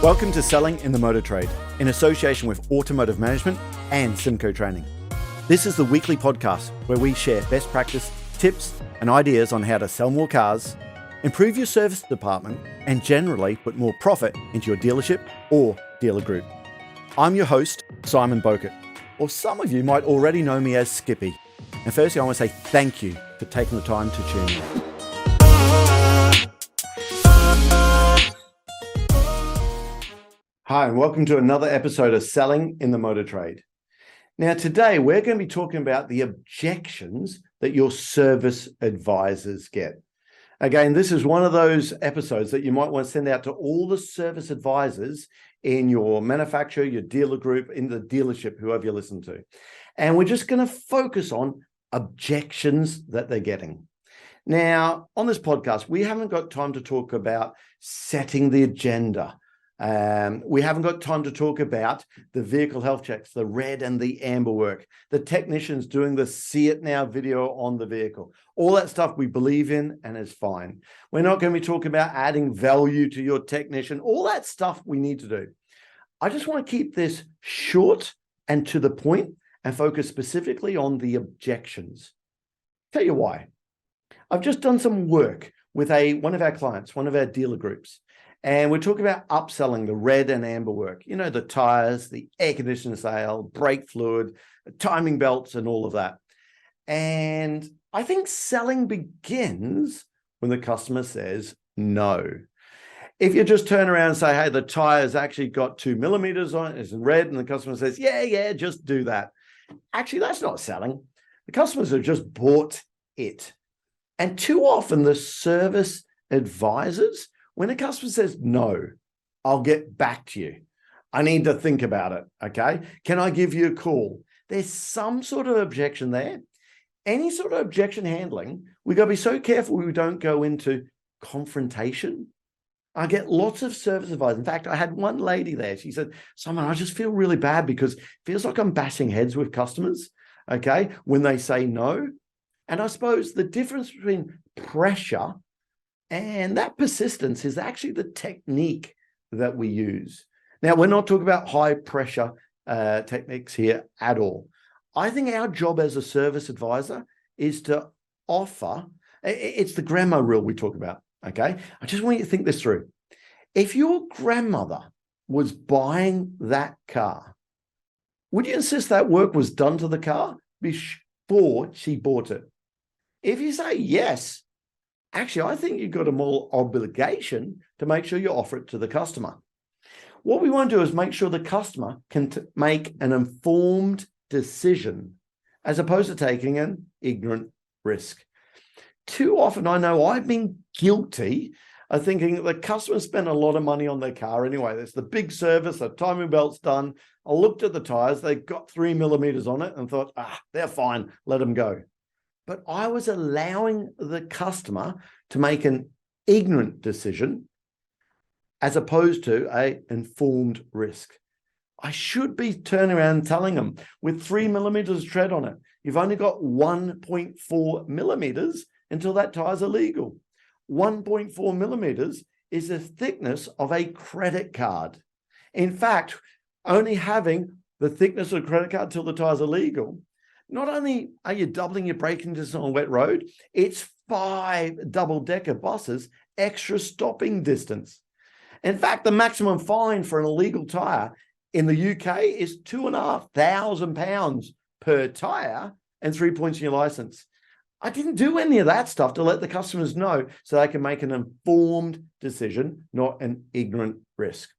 Welcome to Selling in the Motor Trade, in association with Automotive Management and Simco Training. This is the weekly podcast where we share best practice, tips, and ideas on how to sell more cars, improve your service department, and generally put more profit into your dealership or dealer group. I'm your host, Simon Bowkett, or some of you might already know me as Skippy. And firstly, I want to say thank you for taking the time to tune in. Hi, and welcome to another episode of Selling in the Motor Trade. Now, today we're going to be talking about the objections that your service advisors get. Again, this is one of those episodes that you might want to send out to all the service advisors in your manufacturer, your dealer group, in the dealership, whoever you listen to. And we're just going to focus on objections that they're getting. Now, on this podcast, we haven't got time to talk about setting the agenda. We haven't got time to talk about the vehicle health checks, the red and the amber work, the technicians doing the see it now video on the vehicle. All that stuff we believe in and is fine. We're not going to be talking about adding value to your technician. All that stuff we need to do. I just want to keep this short and to the point and focus specifically on the objections. Tell you why. I've just done some work with one of our clients, one of our dealer groups. And we're talking about upselling the red and amber work. You know, the tires, the air conditioner sale, brake fluid, timing belts, and all of that. And I think selling begins when the customer says no. If you just turn around and say, hey, the tire's actually got 2 millimeters on it, it's in red, and the customer says, yeah, just do that. Actually, that's not selling. The customers have just bought it. And too often the service advisors, when a customer says, no, I'll get back to you. I need to think about it, okay? Can I give you a call? There's some sort of objection there. Any sort of objection handling, we've got to be so careful we don't go into confrontation. I get lots of service advisors. In fact, I had one lady there. She said, Simon, I just feel really bad because it feels like I'm bashing heads with customers, okay, when they say no. And I suppose the difference between pressure and that persistence is actually the technique that we use. Now, we're not talking about high pressure techniques here at all. I think our job as a service advisor is to offer, it's the grandma rule we talk about, okay? I just want you to think this through. If your grandmother was buying that car, would you insist that work was done to the car before she bought it? If you say yes, actually, I think you've got a moral obligation to make sure you offer it to the customer. What we want to do is make sure the customer can make an informed decision as opposed to taking an ignorant risk. Too often, I know I've been guilty of thinking the customer spent a lot of money on their car anyway. There's the big service, the timing belt's done. I looked at the tires, they've got 3 millimeters on it and thought, they're fine, let them go. But I was allowing the customer to make an ignorant decision as opposed to an informed risk. I should be turning around and telling them with 3 millimeters tread on it, you've only got 1.4 millimeters until that tire's illegal. 1.4 millimeters is the thickness of a credit card. In fact, only having the thickness of a credit card till the tire's illegal, not only are you doubling your braking distance on a wet road, it's 5 double-decker buses extra stopping distance. In fact, the maximum fine for an illegal tire in the UK is £2,500 per tire and 3 points in your license. I didn't do any of that stuff to let the customers know so they can make an informed decision, not an ignorant risk.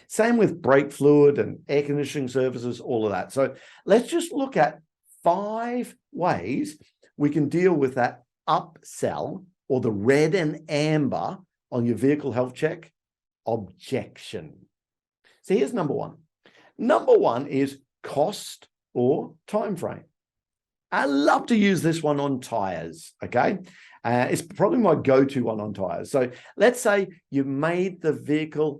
Same with brake fluid and air conditioning services, all of that. So let's just look at 5 ways we can deal with that upsell or the red and amber on your vehicle health check objection. So here's number one. Number one is cost or time frame. I love to use this one on tires, okay? It's probably my go-to one on tires. So let's say you made the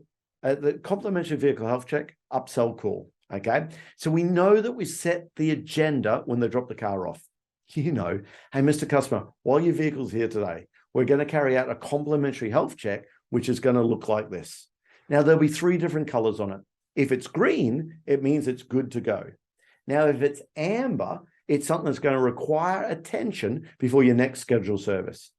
complimentary vehicle health check upsell call. Okay, so we know that we set the agenda when they drop the car off. Hey, Mr. Customer, while your vehicle's here today, we're going to carry out a complimentary health check, which is going to look like this. Now, there'll be 3 different colors on it. If it's green, it means it's good to go. Now, if it's amber, it's something that's going to require attention before your next scheduled service.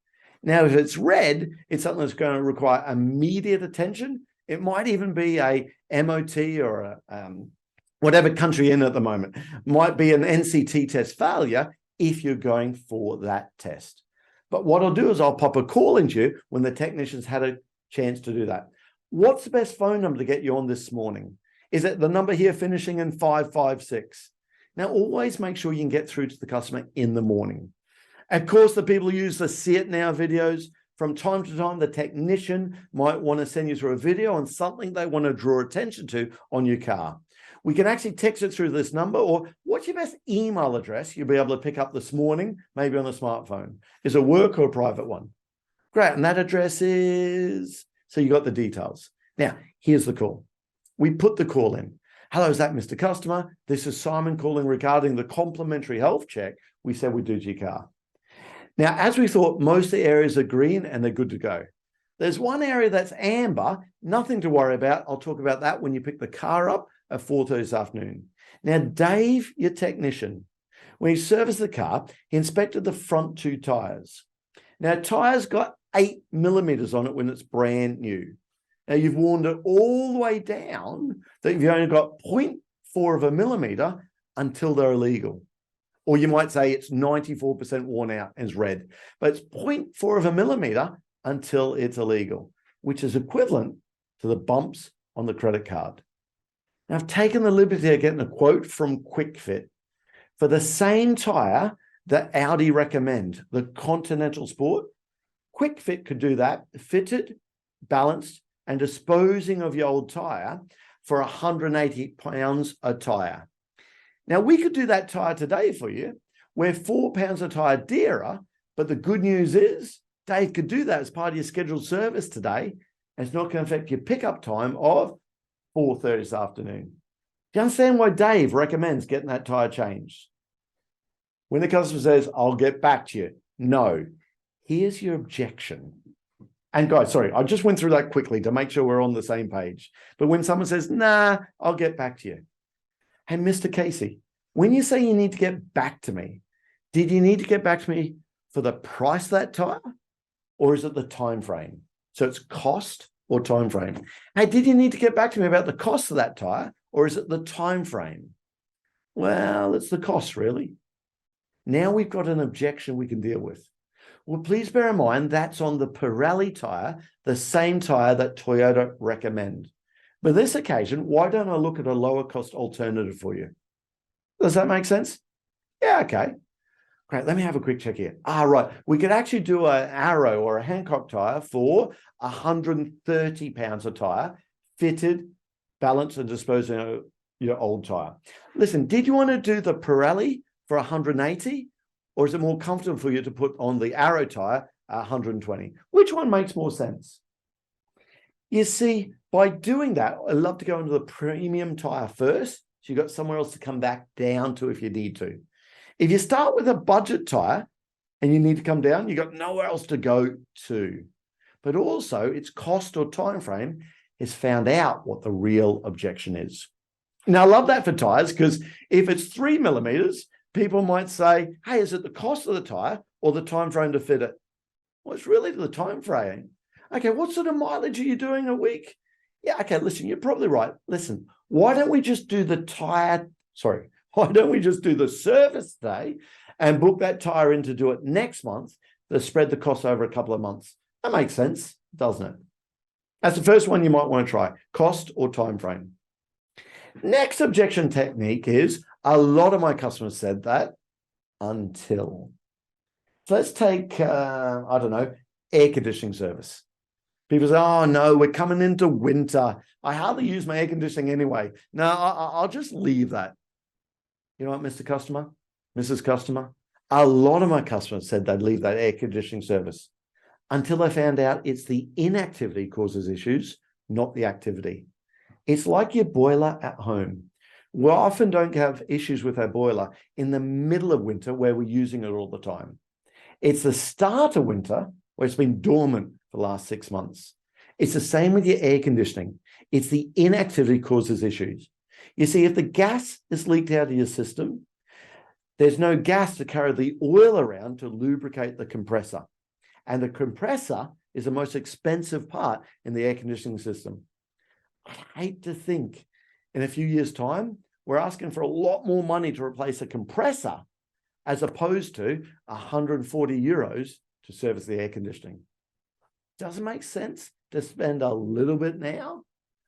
Now, if it's red, it's something that's going to require immediate attention. It might even be a MOT or a whatever country you're in at the moment. Might be an NCT test failure if you're going for that test. But what I'll do is I'll pop a call into you when the technician's had a chance to do that. What's the best phone number to get you on this morning? Is it the number here finishing in 556? Now, always make sure you can get through to the customer in the morning. Of course, the people who use the See It Now videos, from time to time, the technician might want to send you through a video on something they want to draw attention to on your car. We can actually text it through this number, or what's your best email address you'll be able to pick up this morning, maybe on a smartphone? Is it work or a private one? Great, and that address is, so you got the details. Now, here's the call. We put the call in. Hello, is that Mr. Customer? This is Simon calling regarding the complimentary health check we said we'd do to your car. Now, as we thought, most of the areas are green and they're good to go. There's one area that's amber, nothing to worry about. I'll talk about that when you pick the car up at 4:30 this afternoon. Now, Dave, your technician, when he serviced the car, he inspected the front 2 tires. Now, tires got 8 millimeters on it when it's brand new. Now, you've worn it all the way down that you've only got 0.4 of a millimeter until they're illegal. Or you might say it's 94% worn out and is red, but it's 0.4 of a millimeter until it's illegal, which is equivalent to the bumps on the credit card. Now, I've taken the liberty of getting a quote from QuickFit for the same tire that Audi recommend, the Continental Sport. QuickFit could do that, fitted, balanced, and disposing of your old tire for £180 a tire. Now, we could do that tire today for you. We're £4 a tire dearer, but the good news is Dave could do that as part of your scheduled service today, and it's not going to affect your pickup time of 4:30 this afternoon. Do you understand why Dave recommends getting that tire changed? When the customer says, I'll get back to you, no, here's your objection. And guys, sorry, I just went through that quickly to make sure we're on the same page. But when someone says, nah, I'll get back to you. Hey, Mr. Casey, when you say you need to get back to me, did you need to get back to me for the price of that tire? Or is it the time frame? So it's cost or time frame. Hey, did you need to get back to me about the cost of that tire? Or is it the time frame? Well, it's the cost, really. Now we've got an objection we can deal with. Well, please bear in mind that's on the Pirelli tire, the same tire that Toyota recommend. But this occasion, why don't I look at a lower cost alternative for you? Does that make sense? Yeah, okay. Great, let me have a quick check here. Right, we could actually do an Arrow or a Hancock tire for £130 a tire, fitted, balanced, and disposing of your old tire. Listen, did you want to do the Pirelli for 180? Or is it more comfortable for you to put on the Arrow tire at 120? Which one makes more sense? You see, by doing that, I love to go into the premium tire first, so you've got somewhere else to come back down to if you need to. If you start with a budget tire and you need to come down, you've got nowhere else to go to. But also, its cost or time frame has found out what the real objection is. Now, I love that for tires because if it's 3 millimeters, people might say, hey, is it the cost of the tire or the time frame to fit it? Well, it's really the time frame. Okay, what sort of mileage are you doing a week? Yeah, okay, listen, you're probably right. Listen, why don't we just do the service day and book that tire in to do it next month to spread the cost over a couple of months? That makes sense, doesn't it? That's the first one you might want to try, cost or time frame. Next objection technique is, a lot of my customers said that until. So let's take, air conditioning service. People say, oh, no, we're coming into winter. I hardly use my air conditioning anyway. No, I'll just leave that. You know what, Mr. Customer, Mrs. Customer? A lot of my customers said they'd leave that air conditioning service until they found out it's the inactivity causes issues, not the activity. It's like your boiler at home. We often don't have issues with our boiler in the middle of winter where we're using it all the time. It's the start of winter where it's been dormant for the last 6 months. It's the same with your air conditioning. It's the inactivity causes issues. You see, if the gas is leaked out of your system, there's no gas to carry the oil around to lubricate the compressor. And the compressor is the most expensive part in the air conditioning system. I hate to think in a few years' time, we're asking for a lot more money to replace a compressor as opposed to 140 euros to service the air conditioning. Doesn't make sense to spend a little bit now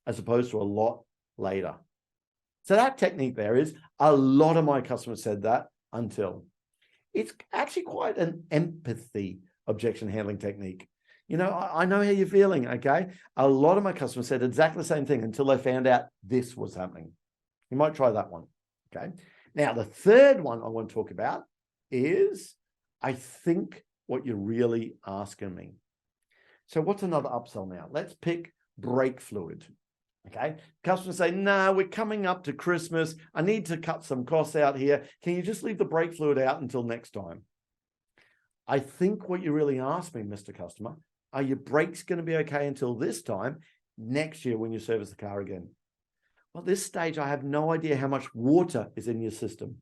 as opposed to a lot later. So that technique there is, a lot of my customers said that until. It's actually quite an empathy objection handling technique. You know, I know how you're feeling, okay? A lot of my customers said exactly the same thing until they found out this was happening. You might try that one, okay? Now, the third one I want to talk about is, I think what you're really asking me. So what's another upsell now? Let's pick brake fluid, okay? Customers say, no, we're coming up to Christmas. I need to cut some costs out here. Can you just leave the brake fluid out until next time? I think what you really asked me, Mr. Customer, are your brakes going to be okay until this time next year when you service the car again? Well, at this stage, I have no idea how much water is in your system.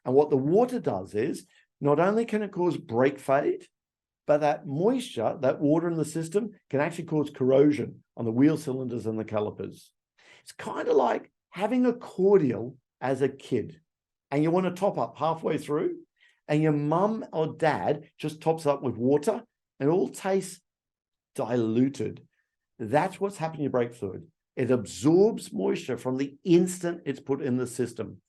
And what the water does is, not only can it cause brake fade, but that moisture, that water in the system, can actually cause corrosion on the wheel cylinders and the calipers. It's kind of like having a cordial as a kid, and you want to top up halfway through, and your mum or dad just tops up with water, and it all tastes diluted. That's what's happening to your brake fluid. It absorbs moisture from the instant it's put in the system.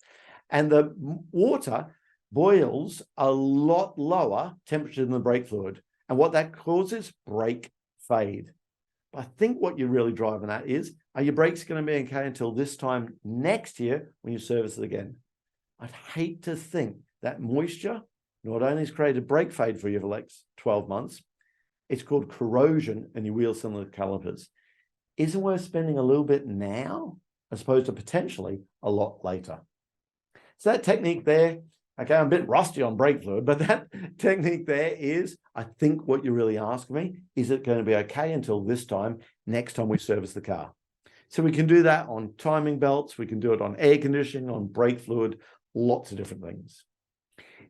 And the water boils a lot lower temperature than the brake fluid. And what that causes, brake fade. But I think what you're really driving at is, are your brakes going to be okay until this time next year when you service it again? I'd hate to think that moisture not only has created brake fade for you for like 12 months, it's called corrosion in your wheel cylinder calipers. Isn't worth spending a little bit now as opposed to potentially a lot later. So that technique there, okay, I'm a bit rusty on brake fluid, but that technique there is, I think what you're really asking me, is it going to be okay until this time, next time we service the car? So we can do that on timing belts, we can do it on air conditioning, on brake fluid, lots of different things.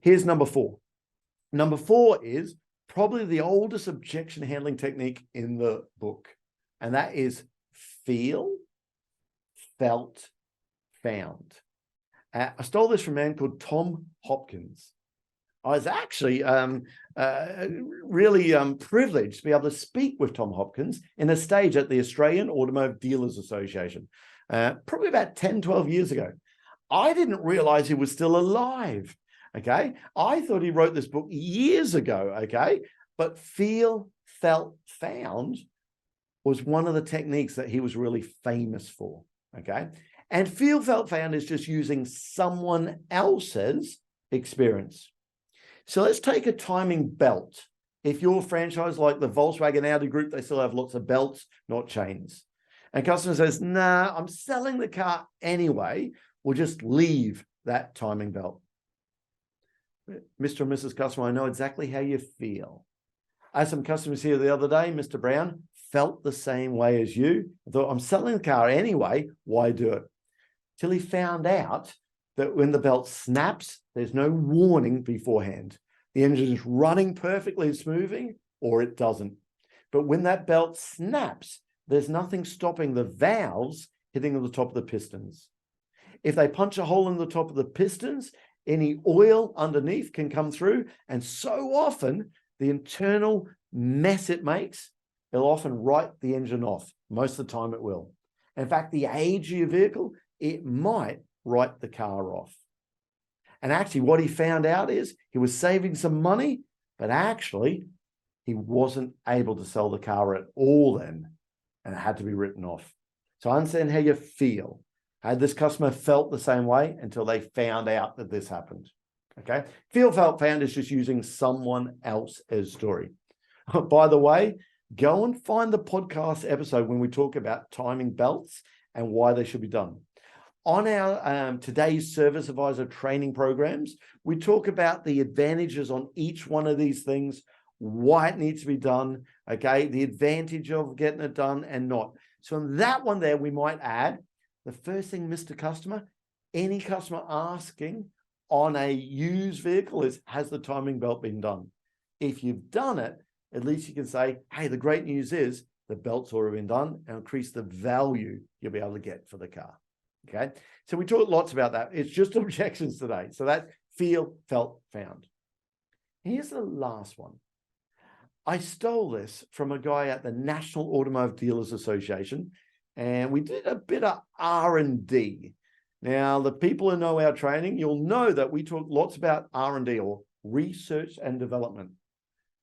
Here's number 4. Number 4 is probably the oldest objection handling technique in the book. And that is feel, felt, found. I stole this from a man called Tom Hopkins. I was actually really privileged to be able to speak with Tom Hopkins in a stage at the Australian Automotive Dealers Association, probably about 10, 12 years ago. I didn't realize he was still alive, okay? I thought he wrote this book years ago, okay? But feel, felt, found was one of the techniques that he was really famous for, okay? And feel, felt, found is just using someone else's experience. So let's take a timing belt. If you're a franchise like the Volkswagen Audi group, they still have lots of belts, not chains. And customer says, nah, I'm selling the car anyway. We'll just leave that timing belt. Mr. and Mrs. Customer, I know exactly how you feel. I had some customers here the other day, Mr. Brown, felt the same way as you. I thought, I'm selling the car anyway, why do it? Till he found out that when the belt snaps, there's no warning beforehand. The engine is running perfectly and smoothing, or it doesn't. But when that belt snaps, there's nothing stopping the valves hitting on the top of the pistons. If they punch a hole in the top of the pistons, any oil underneath can come through, and so often the internal mess it makes, it'll often write the engine off. Most of the time it will. In fact, the age of your vehicle, it might write the car off. And actually what he found out is he was saving some money, but actually he wasn't able to sell the car at all then, and it had to be written off. So I understand how you feel. Had this customer felt the same way until they found out that this happened. Okay. Feel, felt, found is just using someone else's story. By the way, go and find the podcast episode when we talk about timing belts and why they should be done. On our today's service advisor training programs, we talk about the advantages on each one of these things, why it needs to be done, okay, the advantage of getting it done and not. So in that one there, we might add the first thing, Mr. Customer, any customer asking on a used vehicle is, has the timing belt been done? If you've done it, at least you can say, hey, the great news is the belt's already been done, and increase the value you'll be able to get for the car. Okay. So we talked lots about that. It's just objections today. So that's feel, felt, found. Here's the last one. I stole this from a guy at the National Automotive Dealers Association, and we did a bit of R&D. Now, the people who know our training, you'll know that we talk lots about R&D, or research and development,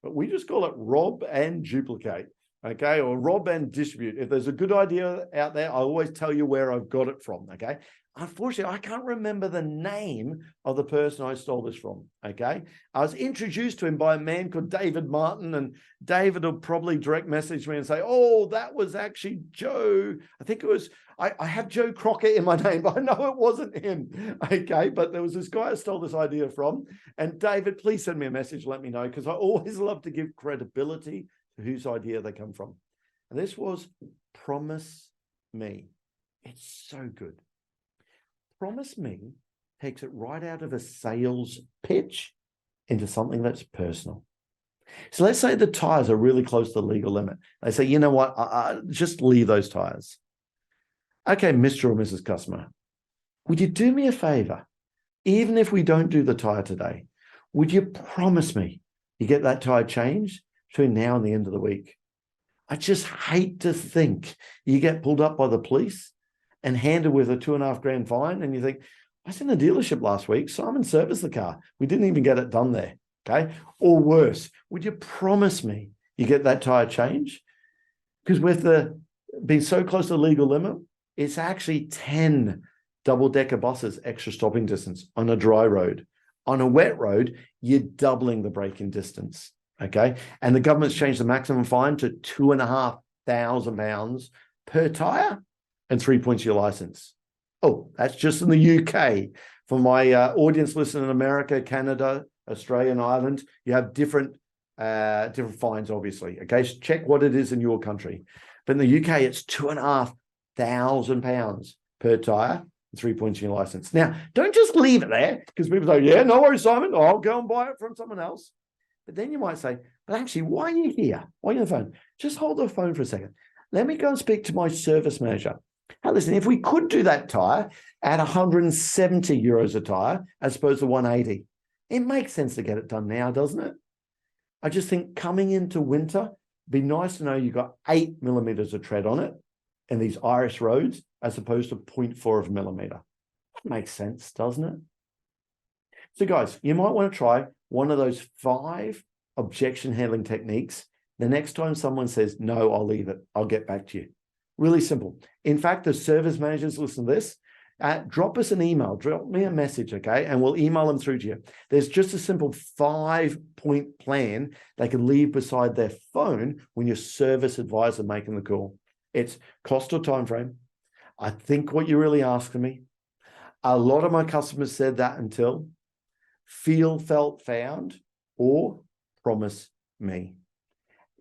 but we just call it rob and duplicate, okay, or rob and distribute. If there's a good idea out there, I always tell you where I've got it from, okay? Unfortunately, I can't remember the name of the person I stole this from, okay? I was introduced to him by a man called David Martin, and David will probably direct message me and say, oh, that was actually Joe. I think it was, I have Joe Crockett in my name, but I know it wasn't him, okay? But there was this guy I stole this idea from, and David, please send me a message, let me know, because I always love to give credibility to whose idea they come from. And this was Promise Me. It's so good. Promise Me takes it right out of a sales pitch into something that's personal. So let's say the tires are really close to the legal limit. They say, you know what, just leave those tires. Okay, Mr. or Mrs. Customer, would you do me a favor? Even if we don't do the tire today, would you promise me you get that tire changed between now and the end of the week? I just hate to think you get pulled up by the police and handed with a $2,500 fine, and you think, I was in a dealership last week, Simon serviced the car, we didn't even get it done there, okay? Or worse, would you promise me you get that tire changed? Because with the being so close to the legal limit, it's actually 10 double-decker buses extra stopping distance on a dry road. On a wet road, you're doubling the braking distance, okay? And the government's changed the maximum fine to £2,500 per tire, and 3 points your license. Oh, that's just in the UK. For my audience listening in America, Canada, Australia, and Ireland, you have different fines, obviously. Okay, so check what it is in your country. But in the UK, it's £2,500 per tire, and 3 points in your license. Now, don't just leave it there, because people say, yeah, no worries, Simon, I'll go and buy it from someone else. But then you might say, but actually, why are you here? Why are you on the phone? Just hold the phone for a second. Let me go and speak to my service manager. Now, listen, if we could do that tire at 170 euros a tire, as opposed to 180, it makes sense to get it done now, doesn't it? I just think coming into winter, it'd be nice to know you've got 8 millimeters of tread on it in these Irish roads, as opposed to 0.4 of a millimeter. That makes sense, doesn't it? So guys, you might want to try one of those 5 objection handling techniques. The next time someone says, no, I'll leave it, I'll get back to you. Really simple. In fact, the service managers listen to this. Drop us an email, drop me a message, okay? And we'll email them through to you. There's just a simple 5-point plan they can leave beside their phone when your service advisor making the call. It's cost or time frame. I think what you're really asking me. A lot of my customers said that until feel, felt, found, or promise me.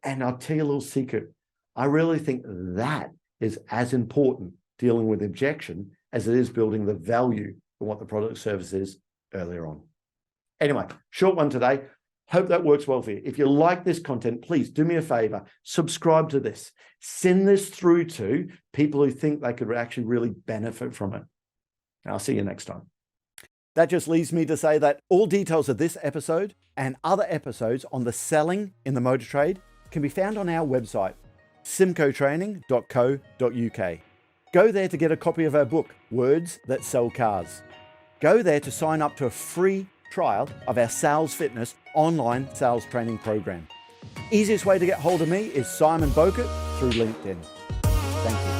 And I'll tell you a little secret. I really think that is as important dealing with objection as it is building the value for what the product or service is earlier on. Anyway, short one today. Hope that works well for you. If you like this content, please do me a favor, subscribe to this. Send this through to people who think they could actually really benefit from it. And I'll see you next time. That just leaves me to say that all details of this episode and other episodes on the selling in the motor trade can be found on our website, simcotraining.co.uk. Go there to get a copy of our book, Words That Sell Cars. Go there to sign up to a free trial of our Sales Fitness online sales training program. Easiest way to get hold of me is Simon Bowkett through LinkedIn. Thank you.